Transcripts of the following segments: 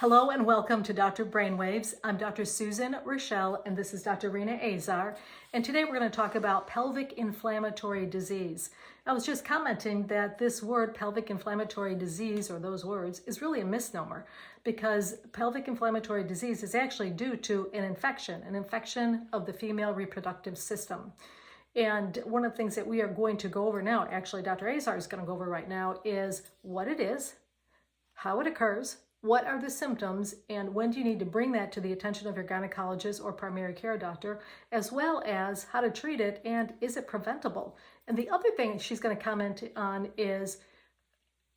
Hello and welcome to Dr. Brainwaves. I'm Dr. Susan Raschal and this is Dr. Rena Azar. And today we're going to talk about pelvic inflammatory disease. I was just commenting that this word pelvic inflammatory disease, or those words, is really a misnomer because pelvic inflammatory disease is actually due to an infection of the female reproductive system. And one of the things that we are going to go over now, actually Dr. Azar is going to go over right now, is what it is, how it occurs, what are the symptoms, and when do you need to bring that to the attention of your gynecologist or primary care doctor, as well as how to treat it and is it preventable. And the other thing she's going to comment on is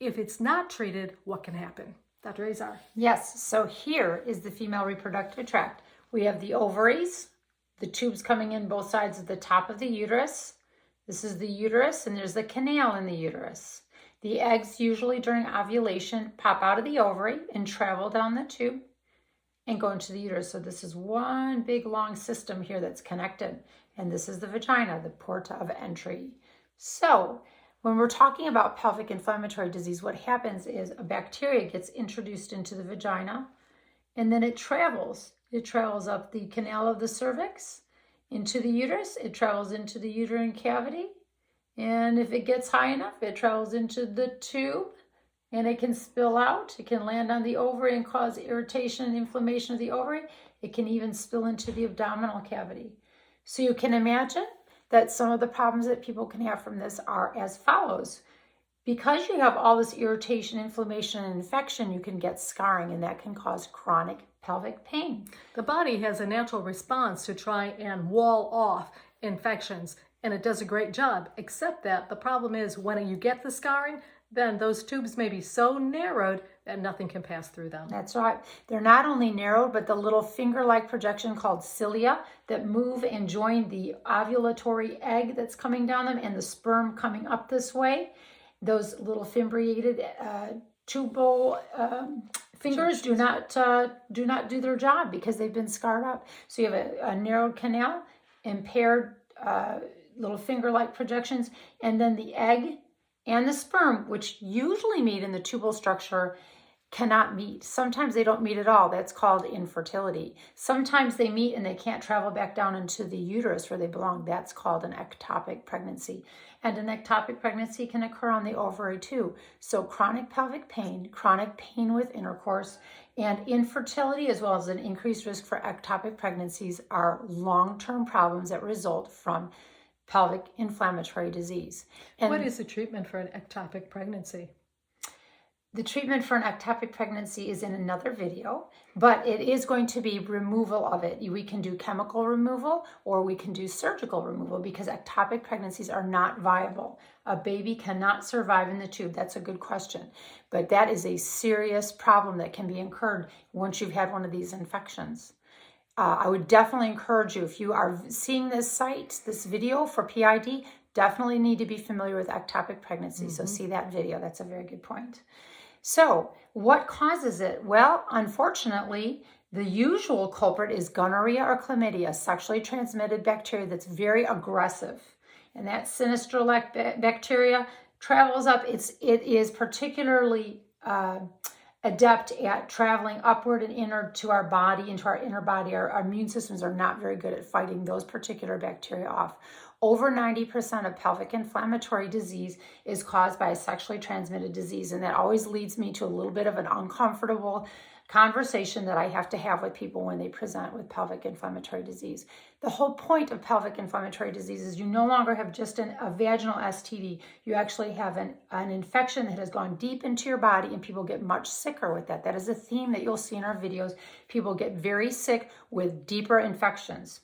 if it's not treated, what can happen? Dr. Azar. Yes, so here is the female reproductive tract. We have the ovaries, the tubes coming in both sides of the top of the uterus. This is the uterus, and there's the canal in the uterus. The eggs, usually during ovulation, pop out of the ovary and travel down the tube and go into the uterus. So this is one big long system here that's connected. And this is the vagina, the port of entry. So when we're talking about pelvic inflammatory disease, what happens is a bacteria gets introduced into the vagina and then it travels. It travels up the canal of the cervix into the uterus. It travels into the uterine cavity. And if it gets high enough, it travels into the tube and it can spill out. It can land on the ovary and cause irritation and inflammation of the ovary. It can even spill into the abdominal cavity. So you can imagine that some of the problems that people can have from this are as follows. Because you have all this irritation, inflammation, and infection, you can get scarring, and that can cause chronic pelvic pain. The body has a natural response to try and wall off infections, and it does a great job, except that the problem is when you get the scarring, then those tubes may be so narrowed that nothing can pass through them. That's right. They're not only narrowed, but the little finger-like projection called cilia that move and join the ovulatory egg that's coming down them and the sperm coming up this way. Those little fimbriated tubal fingers do not do their job because they've been scarred up. So you have a narrowed canal, impaired little finger-like projections, and then the egg and the sperm, which usually meet in the tubal structure, cannot meet. Sometimes they don't meet at all. That's called infertility. Sometimes they meet and they can't travel back down into the uterus where they belong. That's called an ectopic pregnancy. And an ectopic pregnancy can occur on the ovary too. So chronic pelvic pain with intercourse, and infertility, as well as an increased risk for ectopic pregnancies, are long-term problems that result from pelvic inflammatory disease. And what is the treatment for an ectopic pregnancy? The treatment for an ectopic pregnancy is in another video, but it is going to be removal of it. We can do chemical removal or we can do surgical removal because ectopic pregnancies are not viable. A baby cannot survive in the tube. That's a good question. But that is a serious problem that can be incurred once you've had one of these infections. I would definitely encourage you, if you are seeing this video for PID, definitely need to be familiar with ectopic pregnancy. So see that video. That's a very good point. So what causes it? Well, unfortunately, the usual culprit is gonorrhea or chlamydia, sexually transmitted bacteria that's very aggressive. And that sinister-like bacteria travels up. It is particularly adept at traveling upward and inward to our body, into our inner body. Our immune systems are not very good at fighting those particular bacteria off. Over 90% of pelvic inflammatory disease is caused by a sexually transmitted disease, and that always leads me to a little bit of an uncomfortable conversation that I have to have with people when they present with pelvic inflammatory disease. The whole point of pelvic inflammatory disease is you no longer have just a vaginal STD. You actually have an infection that has gone deep into your body, and people get much sicker with that. That is a theme that you'll see in our videos. People get very sick with deeper infections.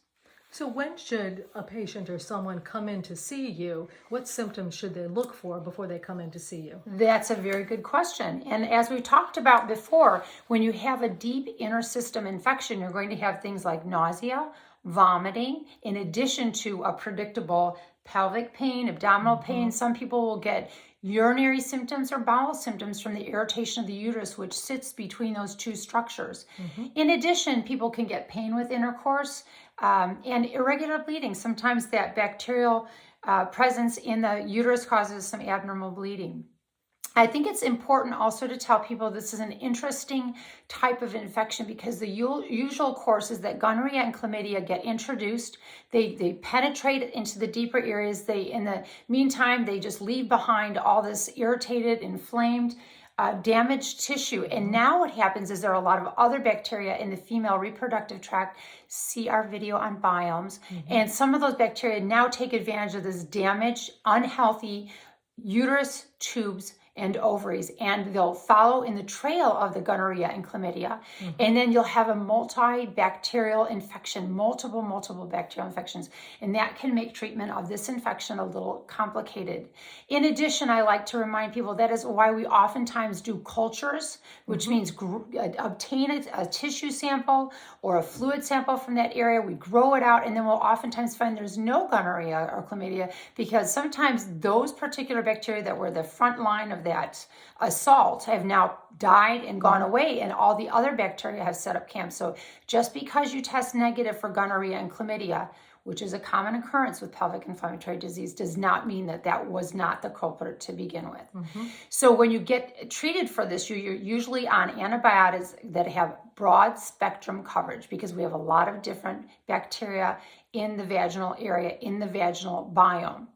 So when should a patient or someone come in to see you? What symptoms should they look for before they come in to see you? That's a very good question. And as we talked about before, when you have a deep inner system infection, you're going to have things like nausea, vomiting, in addition to a predictable pelvic pain, abdominal pain. Some people will get urinary symptoms or bowel symptoms from the irritation of the uterus, which sits between those two structures. In addition, people can get pain with intercourse and irregular bleeding. Sometimes that bacterial presence in the uterus causes some abnormal bleeding. I think it's important also to tell people this is an interesting type of infection because the usual course is that gonorrhea and chlamydia get introduced. They penetrate into the deeper areas. In the meantime, they just leave behind all this irritated, inflamed, damaged tissue. And now what happens is there are a lot of other bacteria in the female reproductive tract. See our video on biomes. And some of those bacteria now take advantage of this damaged, unhealthy uterus, tubes, and ovaries, and they'll follow in the trail of the gonorrhea and chlamydia. And then you'll have a multi-bacterial infection, multiple bacterial infections, and that can make treatment of this infection a little complicated. In addition, I like to remind people that is why we oftentimes do cultures, which means obtain a tissue sample or a fluid sample from that area, we grow it out, and then we'll oftentimes find there's no gonorrhea or chlamydia because sometimes those particular bacteria that were the front line of that assault have now died and gone away, and all the other bacteria have set up camp. So just because you test negative for gonorrhea and chlamydia, which is a common occurrence with pelvic inflammatory disease, does not mean that that was not the culprit to begin with. So when you get treated for this, you're usually on antibiotics that have broad spectrum coverage because we have a lot of different bacteria in the vaginal area, in the vaginal biome.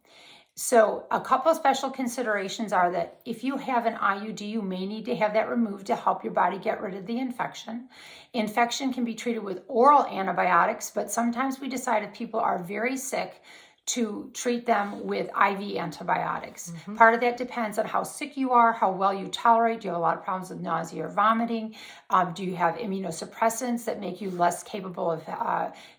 So a couple of special considerations are that if you have an IUD, you may need to have that removed to help your body get rid of the infection. Infection can be treated with oral antibiotics, but sometimes we decide if people are very sick to treat them with IV antibiotics. Part of that depends on how sick you are, how well you tolerate. Do you have a lot of problems with nausea or vomiting? Do you have immunosuppressants that make you less capable of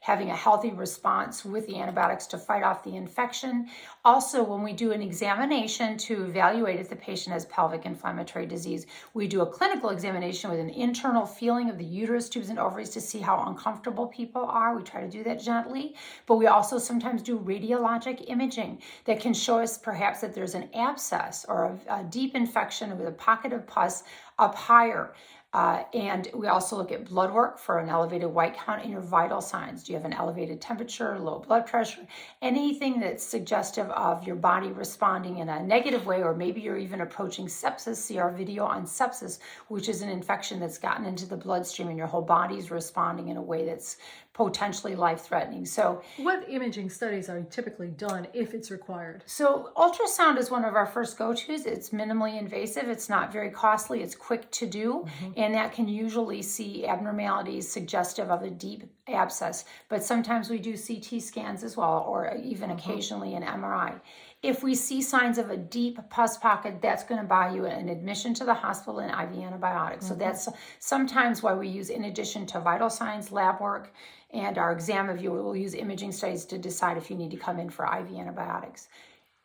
having a healthy response with the antibiotics to fight off the infection? Also, when we do an examination to evaluate if the patient has pelvic inflammatory disease, we do a clinical examination with an internal feeling of the uterus, tubes, and ovaries to see how uncomfortable people are. We try to do that gently, but we also sometimes do radiologic imaging that can show us perhaps that there's an abscess or a deep infection with a pocket of pus up higher. And we also look at blood work for an elevated white count and your vital signs. Do you have an elevated temperature, low blood pressure, anything that's suggestive of your body responding in a negative way, or maybe you're even approaching sepsis. See our video on sepsis, which is an infection that's gotten into the bloodstream and your whole body's responding in a way that's potentially life-threatening. So what imaging studies are typically done if it's required? So ultrasound is one of our first go-tos. It's minimally invasive. It's not very costly. It's quick to do. And that can usually see abnormalities suggestive of a deep abscess. But sometimes we do CT scans as well, or even occasionally an MRI. If we see signs of a deep pus pocket, that's going to buy you an admission to the hospital and IV antibiotics. So that's sometimes why we use, in addition to vital signs, lab work, and our exam of you, we'll use imaging studies to decide if you need to come in for IV antibiotics.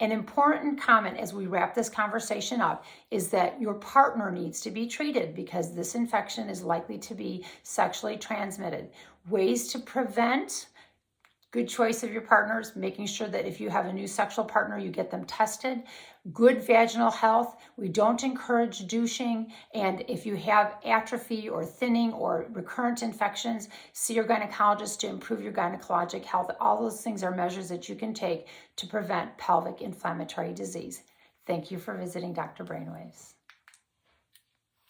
An important comment as we wrap this conversation up is that your partner needs to be treated because this infection is likely to be sexually transmitted. Ways to prevent: good choice of your partners, making sure that if you have a new sexual partner, you get them tested. Good vaginal health. We don't encourage douching. And if you have atrophy or thinning or recurrent infections, see your gynecologist to improve your gynecologic health. All those things are measures that you can take to prevent pelvic inflammatory disease. Thank you for visiting Dr. Brainwaves.